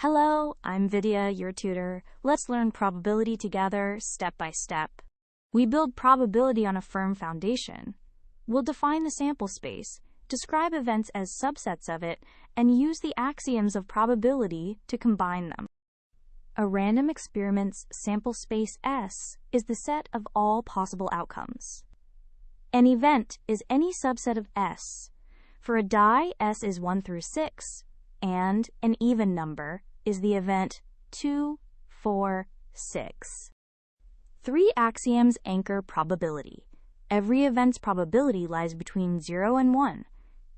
Hello, I'm Vidya, your tutor. Let's learn probability together, step by step. We build probability on a firm foundation. We'll define the sample space, describe events as subsets of it, and use the axioms of probability to combine them. A random experiment's sample space S is the set of all possible outcomes. An event is any subset of S. For a die, S is 1 through 6, and an even number is the event 2, 4, 6. 3 axioms anchor probability. Every event's probability lies between 0 and 1.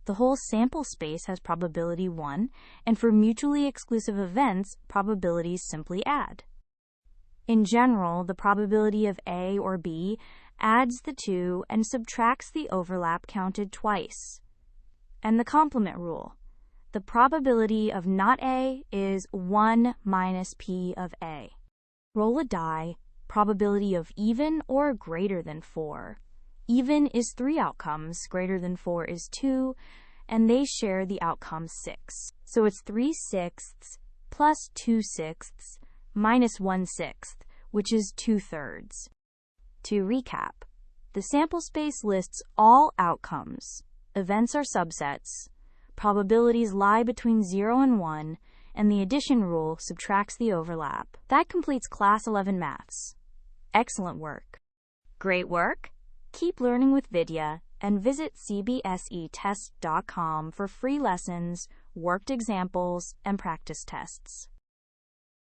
The whole sample space has probability 1, and for mutually exclusive events, probabilities simply add. In general, the probability of A or B adds the 2 and subtracts the overlap counted twice. And the complement rule. The probability of not A is 1 minus P of A. Roll a die, probability of even or greater than 4. Even is 3 outcomes, greater than 4 is 2, and they share the outcome 6. So it's 3/6 plus 2/6 minus 1/6, which is 2/3. To recap, the sample space lists all outcomes. Events are subsets. Probabilities lie between 0 and 1, and the addition rule subtracts the overlap. That completes Class 11 Maths. Excellent work. Great work? Keep learning with Vidya and visit CBSETest.com for free lessons, worked examples, and practice tests.